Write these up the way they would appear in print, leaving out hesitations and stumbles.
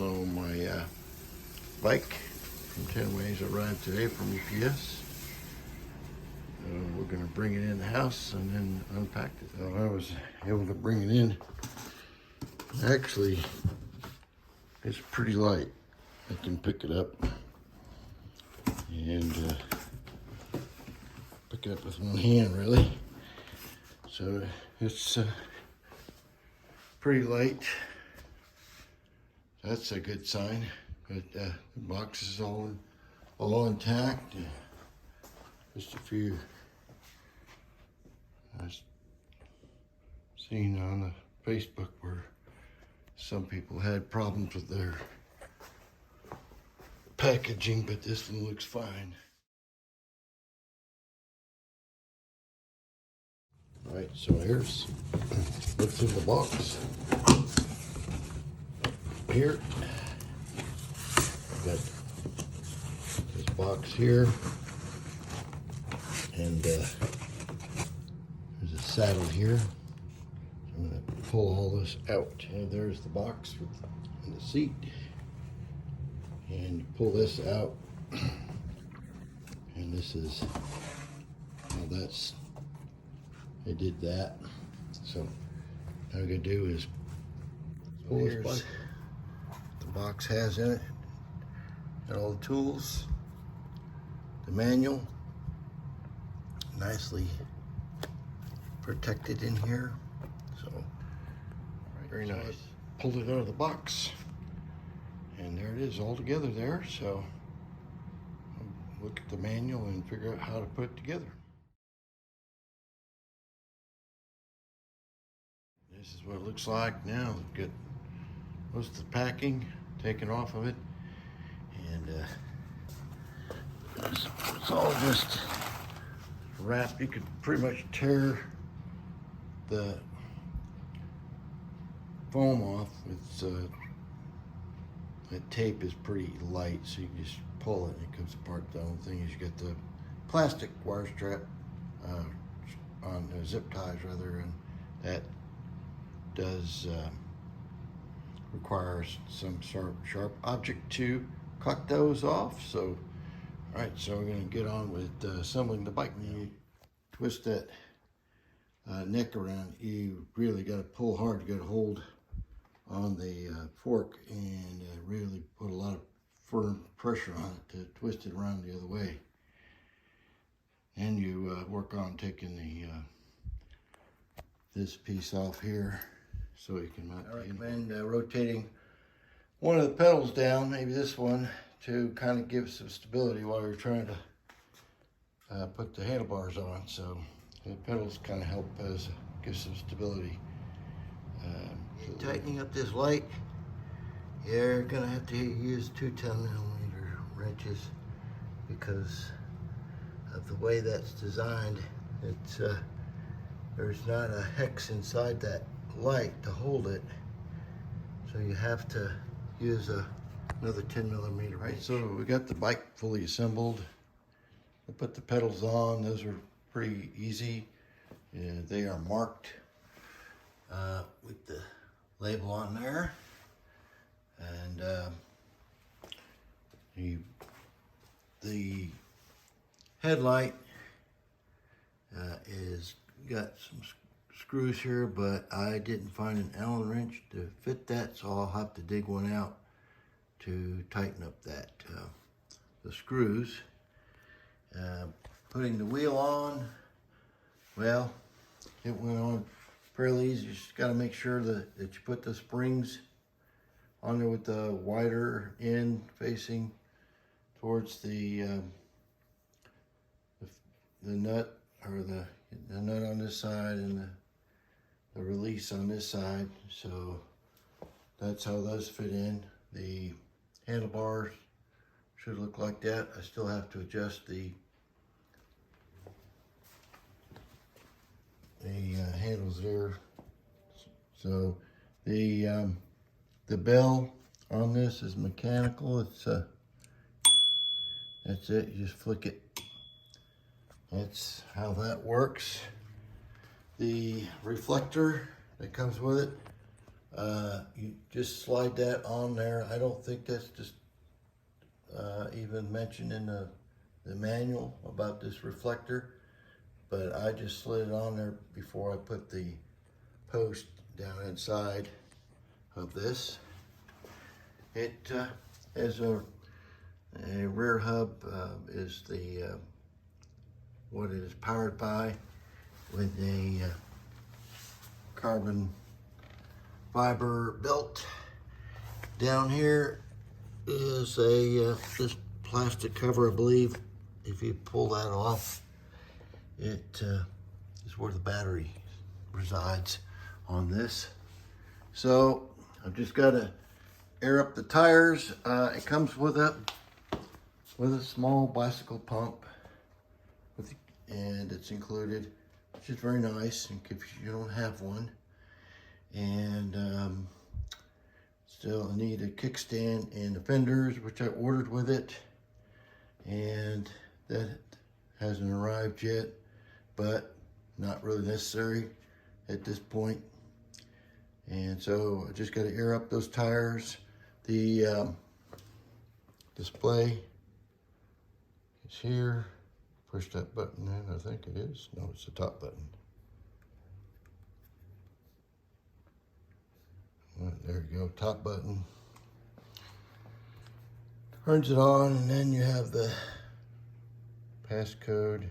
So my bike from Tenways arrived today from UPS. We're going to bring it in the house and then unpack it. So I was able to bring it in. Actually, it's pretty light. I can pick it up and pick it up with one hand, really. So it's pretty light. That's a good sign. But the box is all intact. Just a few I've seen on the Facebook where some people had problems with their packaging, but this one looks fine. All right, so here's what's in the box. Here, I've got this box here, and there's a saddle here. So I'm going to pull all this out. And there's the box with the seat, and you pull this out, and this is I did that. So all I gotta do is pull this bike. The box has in it got all the tools, the manual, nicely protected in here. So very nice. Pulled it out of the box, and there it is all together there. So I'll look at the manual and figure out how to put it together. This is what it looks like now. Get most of the packing taken off of it, and it's all just wrapped. You could pretty much tear the foam off. It's that tape is pretty light, so you can just pull it and it comes apart. The only thing is you get the plastic wire strap on zip ties rather, and that does require some sharp object to cut those off. So, all right, so we're going to get on with assembling the bike. When you twist that neck around, you really got to pull hard to get a hold on the fork and really put a lot of firm pressure on it to twist it around the other way. And you work on taking the this piece off here, so you can mount. I recommend rotating one of the pedals down, maybe this one, to kind of give some stability while you're trying to put the handlebars on. So the pedals kind of help give some stability. Tightening up this light, you're gonna have to use two 10mm wrenches because of the way that's designed. It's there's not a hex inside that light to hold it, so you have to use another 10mm. Right, so we got the bike fully assembled. I put the pedals on. Those are pretty easy. They are marked with the label on there, and the headlight is got some screws here, but I didn't find an Allen wrench to fit that, so I'll have to dig one out to tighten up that the screws. Putting the wheel on, well, it went on fairly easy. You just got to make sure that you put the springs on there with the wider end facing towards the nut, or the nut on this side and the release on this side. So that's how those fit in. The handlebars should look like that. I still have to adjust the handles there. So the bell on this is mechanical. It's that's it. You just flick it. That's how that works. The reflector that comes with it You just slide that on there. I don't think that's just even mentioned in the manual about this reflector, but I just slid it on there before I put the post down inside of this. It has a rear hub is the what it is powered by, with a carbon fiber belt. Down here is a this plastic cover, I believe. If you pull that off, it is where the battery resides on this. So I've just got to air up the tires. It comes with a small bicycle pump, and it's included, which is very nice if you don't have one. And still I need a kickstand and the fenders, which I ordered with it, and that hasn't arrived yet, but not really necessary at this point. And so I just got to air up those tires. The display is here. Push that button in, I think it is. No, it's the top button. There you go, top button. Turns it on, and then you have the passcode,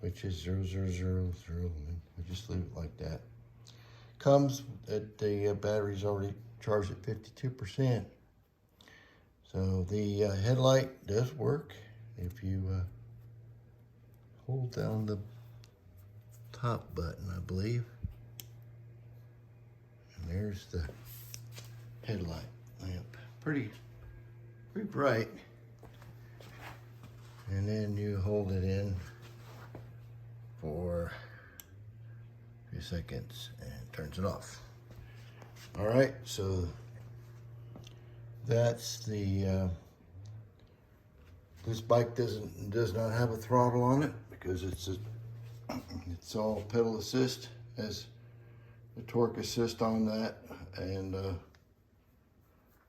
which is 0000. I just leave it like that. Comes at the battery's already charged at 52%. So the headlight does work if you hold down the top button, I believe. And there's the headlight lamp. Pretty bright. And then you hold it in for a few seconds and it turns it off. All right, so that's the this bike does not have a throttle on it because it's all pedal assist, has a torque assist on that, and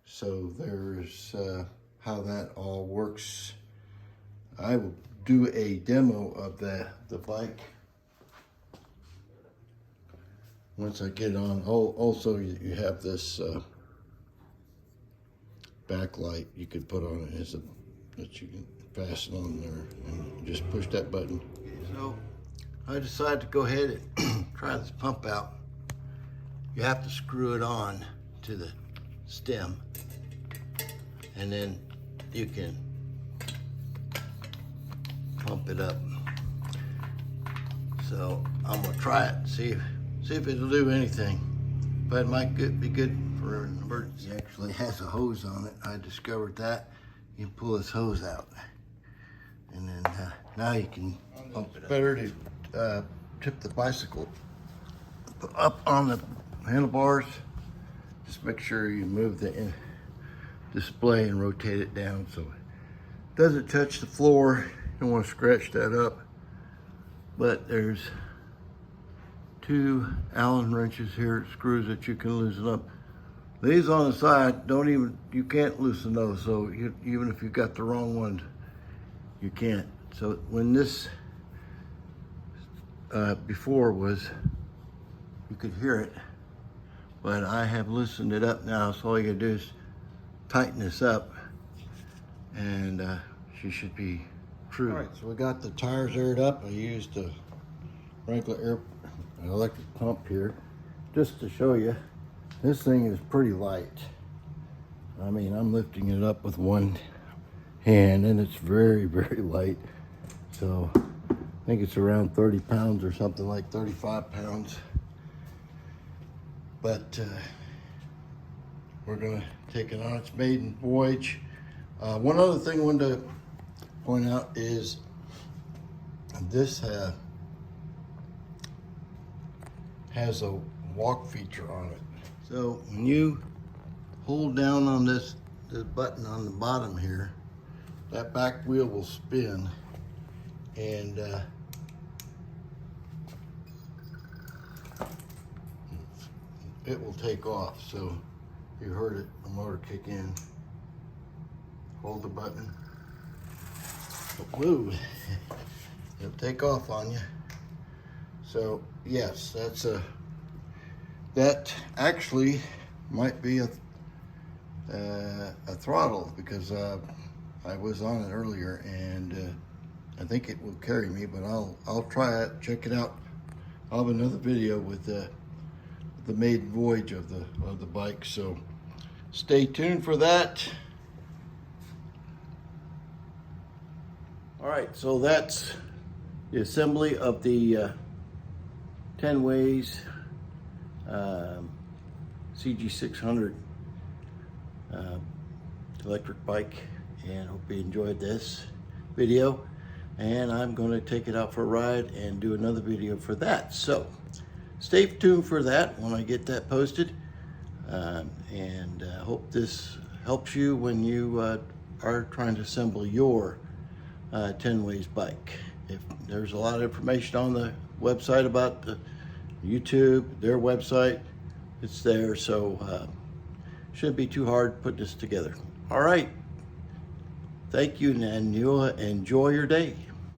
so there's how that all works. I will do a demo of the bike once I get on. Also, you have this backlight you could put on it that you can fasten on there, and you just push that button. So I decided to go ahead and try this pump out. You have to screw it on to the stem, and then you can pump it up. So I'm gonna try it, see if it'll do anything. But it might be good for an emergency. It actually has a hose on it. I discovered that. You can pull this hose out, and then now you can pump it up. Better to tip the bicycle up on the handlebars. Just make sure you move the display and rotate it down so it doesn't touch the floor. You don't want to scratch that up. But there's 2 Allen wrenches here, screws that you can loosen up. These on the side, you can't loosen those. So even if you got the wrong ones, you can't. So when this before was, you could hear it, but I have loosened it up now. So all you gotta do is tighten this up, and she should be true. All right, so we got the tires aired up. I used a regular electric pump here just to show you. This thing is pretty light. I mean, I'm lifting it up with one hand, and it's very, very light. So I think it's around 30 pounds or something, like 35 pounds. But we're gonna take it on its maiden voyage. One other thing I wanted to point out is this has a walk feature on it. So when you hold down on this button on the bottom here, that back wheel will spin, and it will take off. So you heard it, the motor kick in. Hold the button. Woo! It'll take off on you. So yes, that actually might be a throttle, because I was on it earlier, and I think it will carry me, but I'll try it, check it out. I'll have another video with the maiden voyage of the bike, so stay tuned for that. All right, so that's the assembly of the Tenways CG600 electric bike, and hope you enjoyed this video. And I'm going to take it out for a ride and do another video for that. So stay tuned for that when I get that posted. And hope this helps you when you are trying to assemble your Tenways bike. If there's a lot of information on the website about the YouTube, their website, it's there. So shouldn't be too hard putting this together. All right. Thank you, and you'll enjoy your day.